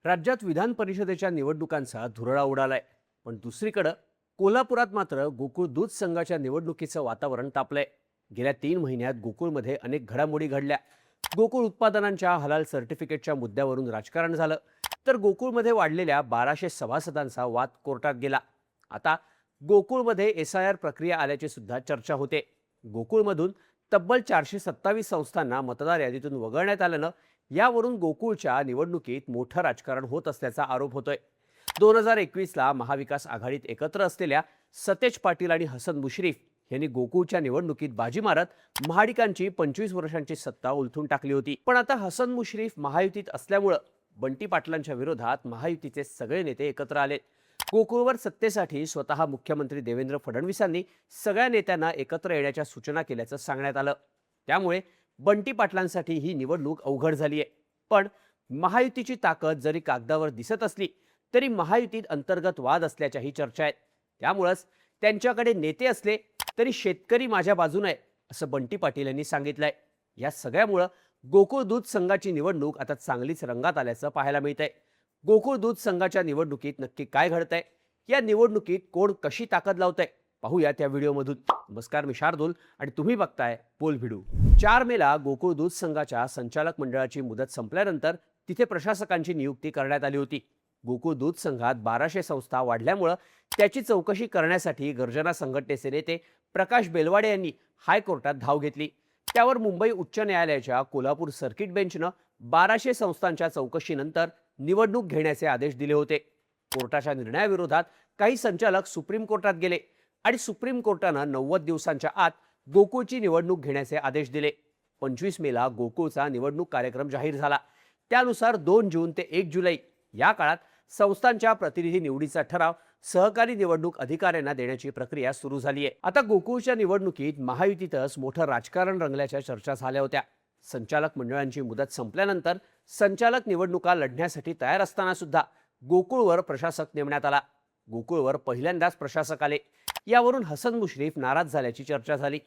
राज्यात विधान परिषदेच्या निवडणुकांचा धुरळा उडालाय. पण दुसरीकडे कोल्हापुरात मात्र गोकुळ दूध संघाच्या निवडणुकीचं वातावरण तापलंय. गेल्या 3 महिन्यात गोकुळमध्ये अनेक घडामोडी घडल्या. गोकुळ उत्पादनांच्या हलाल सर्टिफिकेटच्या मुद्द्यावरून राजकारण झालं, तर गोकुळमध्ये वाढलेल्या 1200 सभासदांचा वाद कोर्टात गेला. आता गोकुळमध्ये SIR प्रक्रिया आल्याची सुद्धा चर्चा होते. गोकुळमधून तब्बल 427 संस्थांना मतदार यादीतून वगळण्यात आल्यानं यावरून गोकुळच्या निवडणुकीत मोठं राजकारण होत असल्याचा आरोप होतोय. 2021ला महाविकास आघाडीत एकत्र असलेल्या सतेज पाटील आणि हसन मुश्रीफ यांनी गोकुळच्या निवडणुकीत बाजी मारत महाडिकांची 25 वर्षांची सत्ता उलथून टाकली होती. पण आता हसन मुश्रीफ महायुतीत असल्यामुळं बंटी पाटलांच्या विरोधात महायुतीचे सगळे नेते एकत्र आले. गोकुळवर सत्तेसाठी स्वतः मुख्यमंत्री देवेंद्र फडणवीसांनी सगळ्या नेत्यांना एकत्र येण्याच्या सूचना केल्याचं सांगण्यात आलं. त्यामुळे बंटी पाटलांसाठी ही निवडणूक अवघड झाली आहे. पण महायुतीची ताकद जरी कागदावर दिसत असली तरी महायुतीत अंतर्गत वाद असल्याच्याही चर्चा आहेत. त्यामुळेच त्यांच्याकडे नेते असले तरी शेतकरी माझ्या बाजूने आहे, असं बंटी पाटील यांनी सांगितलंय. या सगळ्यामुळं गोकुळ दूध संघाची निवडणूक आता चांगलीच रंगात आल्याचं पाहायला मिळतंय. गोकुळ दूध संघाच्या निवडणुकीत नक्की काय घडतंय, या निवडणुकीत कोण कशी ताकद लावतंय, पाहूया त्या व्हिडिओमधून. नमस्कार, मी शार्दूल आणि तुम्ही बघताय पोल व्हिडिओ. 4 मेला गोकुळ दूध संघाच्या संचालक मंडळाची मुदत संपल्यानंतर तिथे प्रशासकांची नियुक्ती करण्यात आली होती. गोकुळ दूध संघात 1200 संस्था वाढल्यामुळे त्याची चौकशी करण्यासाठी गर्जना संघटनेचे नेते प्रकाश बेलवाडे यांनी हायकोर्टात धाव घेतली. त्यावर मुंबई उच्च न्यायालयाच्या कोल्हापूर सर्किट बेंचनं 1200 संस्थांच्या चौकशीनंतर निवडणूक घेण्याचे आदेश दिले होते. कोर्टाच्या निर्णयाविरोधात काही संचालक सुप्रीम कोर्टात गेले आणि सुप्रीम कोर्टानं 90 दिवसांच्या आत गोकुळची निवडणूक घेण्याचे आदेश दिले. 25 मेला गोकुळचा निवडणूक कार्यक्रम जाहीर झाला. त्यानुसार 2 जून ते 1 जुलै या काळात संस्थांच्या प्रतिनिधी निवडीचा ठराव सहकारी निवडणूक अधिकाऱ्यांना देण्याची प्रक्रिया सुरू झाली आहे. आता गोकुळच्या निवडणुकीत महायुतीतच मोठं राजकारण रंगल्याच्या चर्चा झाल्या होत्या. संचालक मंडळांची मुदत संपल्यानंतर संचालक निवडणुका लढण्यासाठी तयार असताना सुद्धा गोकुळवर प्रशासक नेमण्यात आला. गोकुळवर पहिल्यांदाच प्रशासक आले. यावरून हसन मुश्रीफ नाराज झाल्याची चर्चा झाली.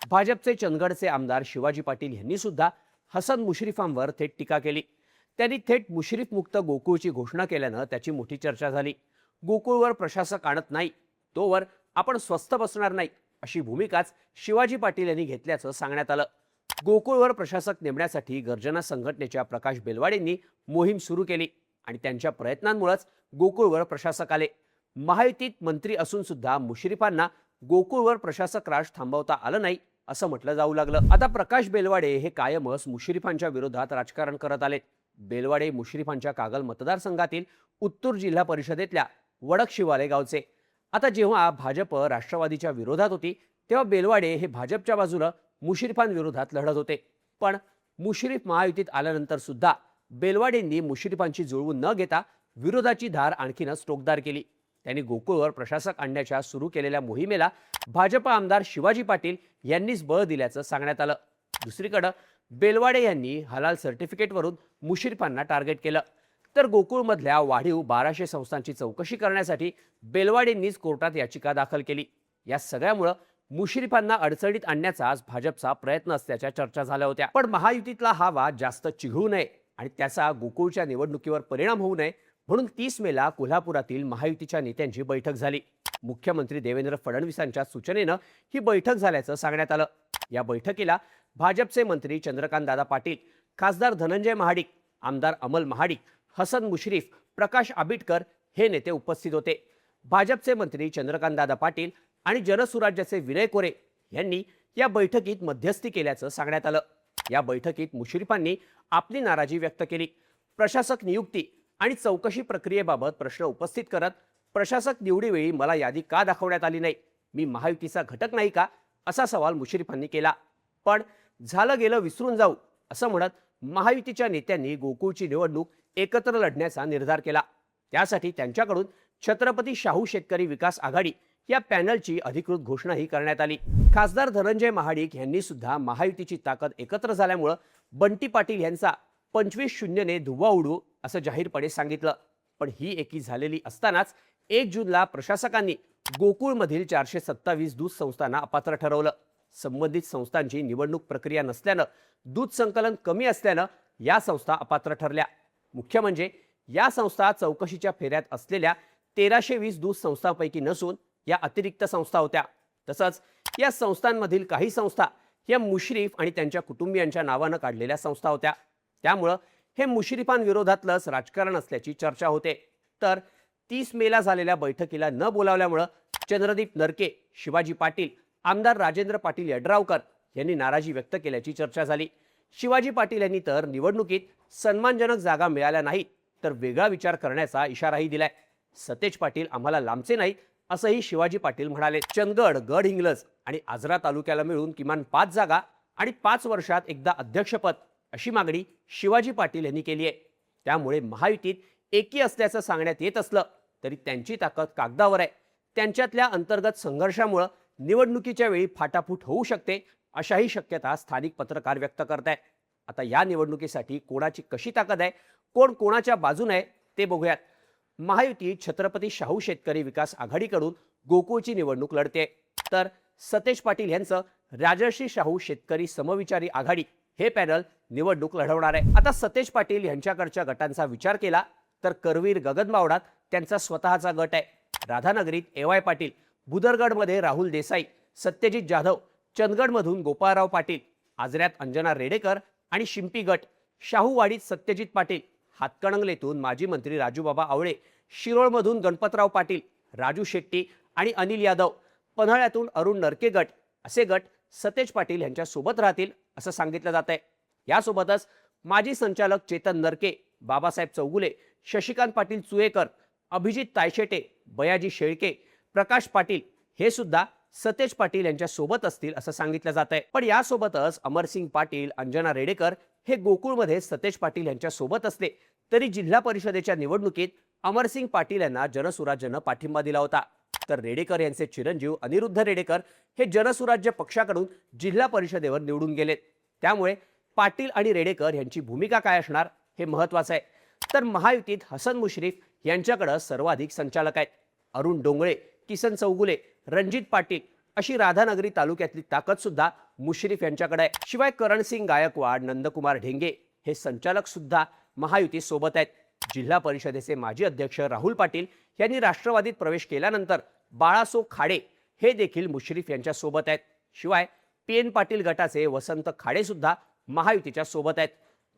भाजपचे चंदगडचे आमदार शिवाजी पाटील यांनी सुद्धा हसन मुश्रीफांवर थेट टीका केली. त्यांनी थेट मुश्रीफ मुक्त गोकुळची घोषणा केल्यानं त्याची मोठी चर्चा झाली. गोकुळवर प्रशासक आणत नाही तोवर आपण स्वस्थ बसणार नाही, अशी भूमिकाच शिवाजी पाटील यांनी घेतल्याचं सांगण्यात आलं. गोकुळवर प्रशासक नेमण्यासाठी गर्जना संघटनेच्या प्रकाश बेलवाडेंनी मोहीम सुरू केली आणि त्यांच्या प्रयत्नांमुळेच गोकुळवर प्रशासक आले. महायुतीत मंत्री असून सुद्धा मुश्रीफांना गोकुळवर प्रशासक राज थांबवता आलं नाही असं म्हटलं जाऊ लागलं. आता प्रकाश बेलवाडे हे कायमच मुश्रीफांच्या विरोधात राजकारण करत आले. बेलवाडे मुश्रीफांच्या कागल मतदारसंघातील उत्तूर जिल्हा परिषदेतल्या वडक शिवाले गावचे. आता जेव्हा भाजप राष्ट्रवादीच्या विरोधात होती तेव्हा बेलवाडे हे भाजपच्या बाजूला मुश्रीफांविरोधात लढत होते. पण मुश्रीफ महायुतीत आल्यानंतर सुद्धा बेलवाडेंनी मुश्रीफांची जुळवून न घेता विरोधाची धार आणखीनच टोकदार केली. त्यांनी गोकुळवर प्रशासक आणण्याच्या सुरू केलेल्या मोहिमेला भाजप आमदार शिवाजी पाटील यांनीच बळ दिल्याचं सांगण्यात आलं. दुसरीकडे बेलवाडे यांनी हलाल सर्टिफिकेटवरून मुश्रीफांना टार्गेट केलं. तर गोकुळमधल्या वाढीव 1200 संस्थांची चौकशी करण्यासाठी बेलवाडेंनीच कोर्टात याचिका दाखल केली. या सगळ्यामुळे मुश्रीफांना अडचणीत आणण्याचाच भाजपचा प्रयत्न असल्याच्या चर्चा झाल्या होत्या. पण महायुतीतला हा वाद जास्त चिघळू नये आणि त्याचा गोकुळच्या निवडणुकीवर परिणाम होऊ नये म्हणून 30 मेला कोल्हापुरातील महायुतीच्या नेत्यांची बैठक झाली. मुख्यमंत्री देवेंद्र फडणवीसांच्या सूचनेनं ही बैठक झाल्याचं सांगण्यात आलं. या बैठकीला भाजपचे मंत्री चंद्रकांतदादा पाटील, खासदार धनंजय महाडिक, आमदार अमल महाडिक, हसन मुश्रीफ, प्रकाश आबिटकर हे नेते उपस्थित होते. भाजपचे मंत्री चंद्रकांतदादा पाटील आणि जनसुराज्याचे विनय कोरे यांनी या बैठकीत मध्यस्थी केल्याचं सांगण्यात आलं. या बैठकीत मुश्रीफांनी आपली नाराजी व्यक्त केली. प्रशासक नियुक्ती आणि चौकशी प्रक्रियेबाबत प्रश्न उपस्थित करत प्रशासक निवडीवेळी मला यादी का दाखवण्यात आली नाही, मी महायुतीचा घटक नाही का, असा सवाल मुश्रीफांनी केला. पण झालं गेलं विसरून जाऊ असं म्हणत महायुतीच्या नेत्यांनी गोकुळची निवडणूक एकत्र लढण्याचा निर्धार केला. त्यासाठी त्यांच्याकडून छत्रपती शाहू शेतकरी विकास आघाडी या पॅनलची अधिकृत घोषणाही करण्यात आली. खासदार धनंजय महाडिक यांनी सुद्धा महायुतीची ताकद एकत्र झाल्यामुळे बंटी पाटील यांचा 25-0 ने धुव्वा उडू असं जाहीरपणे सांगितलं. पण ही एकी झालेली असतानाच 1 जूनला प्रशासकांनी गोकुळमधील 427 दूध संस्थांना अपात्र ठरवलं. संबंधित संस्थांची निवडणूक प्रक्रिया नसल्यानं दूध संकलन कमी असल्यानं या संस्था अपात्र ठरल्या. मुख्य म्हणजे या संस्था चौकशीच्या फेऱ्यात असलेल्या 1320 दूध संस्थांपैकी नसून या अतिरिक्त संस्था होत्या. तसंच या संस्थांमधील काही संस्था या मुश्रीफ आणि त्यांच्या कुटुंबियांच्या नावानं काढलेल्या संस्था होत्या. त्यामुळं हे मुश्रीफांविरोधातलंच राजकारण असल्याची चर्चा होते. तर 30 मेला झालेल्या बैठकीला न बोलावल्यामुळं चंद्रदीप नरके, शिवाजी पाटील, आमदार राजेंद्र पाटील यड्रावकर यांनी नाराजी व्यक्त केल्याची चर्चा झाली. शिवाजी पाटील यांनी तर निवडणुकीत सन्मानजनक जागा मिळाल्या नाहीत तर वेगळा विचार करण्याचा इशाराही दिलाय. सतेज पाटील आम्हाला लांबचे नाही असंही शिवाजी पाटील म्हणाले. चंदगड, गडहिंग्लज आणि आजरा तालुक्याला मिळून किमान 5 जागा आणि 5 वर्षात एकदा अध्यक्षपद अशी मागणी शिवाजी पाटील यांनी केली आहे. त्यामुळे महायुतीत एकी असल्याचं सांगण्यात येत असलं तरी त्यांची ताकद कागदावर आहे. त्यांच्यातल्या अंतर्गत संघर्षामुळे निवडणुकीच्या वेळी फाटाफूट होऊ शकते अशाही शक्यता स्थानिक पत्रकार व्यक्त करतायत. आता या निवडणुकीसाठी कोणाची कशी ताकद आहे, कोण कोणाच्या बाजूने आहे ते बघूयात. महायुती छत्रपती शाहू शेतकरी विकास आघाडीकडून गोकुळची निवडणूक लढते, तर सतेज पाटील यांचं राजर्षी शाहू शेतकरी समविचारी आघाडी हे पॅनल निवडणूक लढवणार आहे. आता सतेज पाटील यांच्याकडच्या गटांचा विचार केला तर करवीर गगनबावडात त्यांचा स्वतःचा गट आहे. राधानगरीत एवाय पाटील, बुदरगडमध्ये राहुल देसाई, सत्यजित जाधव, चंदगडमधून गोपाळराव पाटील, आजऱ्यात अंजना रेडेकर आणि शिंपी गट, शाहूवाडीत सत्यजित पाटील, हातकणंगलेतून माजी मंत्री राजूबाबा आवळे, शिरोळमधून गणपतराव पाटील, राजू शेट्टी आणि अनिल यादव, पन्हाळ्यातून अरुण नरके गट असे गट सतेज पाटील यांच्या सोबत राहतील असं सांगितलं जात आहे. यासोबतच माजी संचालक चेतन नरके, बाबासाहेब चौगुले, शशिकांत पाटील चुएकर, अभिजित तायशेटे, बयाजी शेळके, प्रकाश पाटील हे सुद्धा सतेज पाटील यांच्या सोबत असतील असं सांगितलं जात आहे. पण यासोबतच अमरसिंग पाटील, अंजना रेडेकर हे गोकुळमध्ये सतेज पाटील यांच्या सोबत असले तरी जिल्हा परिषदेच्या निवडणुकीत अमरसिंग पाटील यांना जनसुराज्यनं पाठिंबा दिला होता. तर रेडेकर यांचे चिरंजीव अनिरुद्ध रेडेकर हे जनसुराज्य पक्षाकडून जिल्हा परिषदेवर निवडून गेलेत. त्यामुळे पाटील आणि रेडेकर यांची भूमिका काय असणार हे महत्त्वाचं आहे. तर महायुतीत हसन मुश्रीफ यांच्याकडे सर्वाधिक संचालक आहेत. अरुण डोंगळे, किसन चौगुले, रणजित पाटील अशी राधानगरी तालुक्यातली ताकद सुद्धा मुश्रीफ यांच्याकडे आहे. शिवाय करणसिंग गायकवाड, नंदकुमार ढेंगे हे संचालक सुद्धा महायुती सोबत आहेत. जिल्हा परिषदेचे माजी अध्यक्ष राहुल पाटील यांनी राष्ट्रवादीत प्रवेश केल्यानंतर बाळासो खाडे हे देखील मुश्रीफ यांच्या सोबत आहेत. शिवाय PN पाटील गटाचे वसंत खाडे सुद्धा महायुतीच्या सोबत आहेत.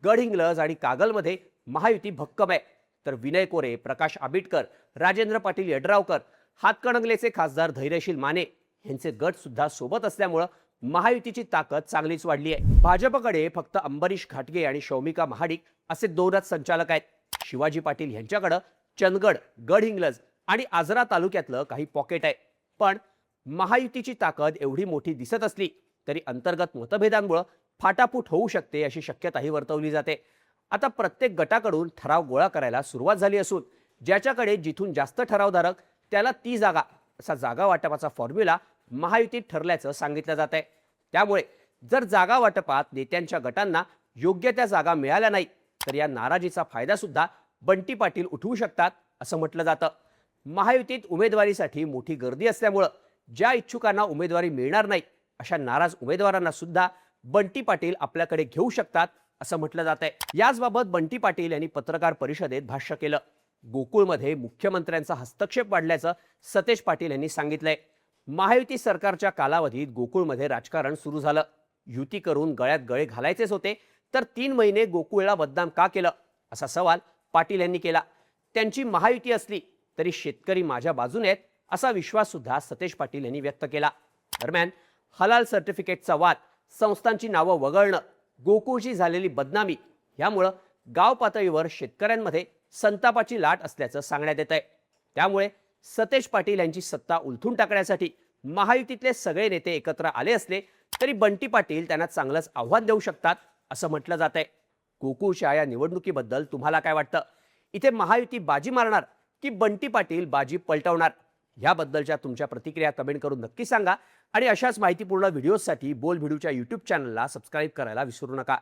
गडहिंग्लज आणि कागलमध्ये महायुती भक्कम आहे. तर विनय कोरे, प्रकाश आबिटकर, राजेंद्र पाटील यड्रावकर, हातकणंगलेचे खासदार धैर्यशील माने यांचे गट सुद्धा सोबत असल्यामुळे महायुतीची ताकद चांगलीच वाढली आहे. भाजपकडे फक्त अंबरीश घाटगे आणि शौमिका महाडिक असे 2च संचालक आहेत. शिवाजी पाटील यांच्याकडे चंदगड, गडहिंग्लज आणि आजरा तालुक्यातलं काही पॉकेट आहे. पण महायुतीची ताकद एवढी मोठी दिसत असली तरी अंतर्गत मतभेदांमुळे फाटाफूट होऊ शकते अशी शक्यताही वर्तवली जाते. आता प्रत्येक गटाकडून ठराव गोळा करायला सुरुवात झाली असून ज्याच्याकडे जिथून जास्त ठरावधारक त्याला ती जागा असा जागा वाटपाचा फॉर्म्युला महायुतीत ठरल्याचं सांगितलं जात आहे. त्यामुळे जर जागा वाटपात नेत्यांच्या गटांना योग्य त्या जागा मिळाल्या नाही तर या नाराजीचा फायदा सुद्धा बंटी पाटील उठवू शकतात असं म्हटलं जातं. महायुतीत उमेदवारीसाठी मोठी गर्दी असल्यामुळे ज्या इच्छुकांना उमेदवारी मिळणार नाही अशा नाराज उमेदवारांना सुद्धा बंटी पाटील आपल्याकडे घेऊ शकतात असं म्हटलं जात आहे. याचबाबत बंटी पाटील यांनी पत्रकार परिषदेत भाष्य केलं. गोकुळमध्ये मुख्यमंत्र्यांचा हस्तक्षेप वाढल्याचं सतेज पाटील यांनी सांगितलंय. महायुती सरकारच्या कालावधीत गोकुळमध्ये राजकारण सुरू झालं. युती करून गळ्यात गळे घालायचेच होते तर 3 महिने गोकुळला बदनाम का केलं असा सवाल पाटील यांनी केला. त्यांची महायुती असली तरी शेतकरी माझ्या बाजूने आहेत असा विश्वास सुद्धा सतेज पाटील यांनी व्यक्त केला. दरम्यान हलाल सर्टिफिकेटचा वाद, संस्थांची नावं वगळणं, गोकुळची झालेली बदनामी यामुळे गाव पातळीवर शेतकऱ्यांमध्ये संतापाची लाट असल्याचं सांगण्यात येत आहे. त्यामुळे सतेज पाटील यांची सत्ता उलथून टाकण्यासाठी महायुतीतले सगळे नेते एकत्र आले असले तरी बंटी पाटील त्यांना चांगलंच आव्हान देऊ शकतात असं म्हटलं जात आहे. गोकुळच्या या निवडणुकीबद्दल तुम्हाला काय वाटतं? इथे महायुती बाजी मारणार की बंटी पाटील बाजी पलटवणार? याबद्दलच्या तुमच्या प्रतिक्रिया कमेंट करून नक्की सांगा आणि अशाच माहितीपूर्ण व्हिडिओसाठी बोल भिडूच्या YouTube चॅनलला सबस्क्राईब करायला विसरू नका.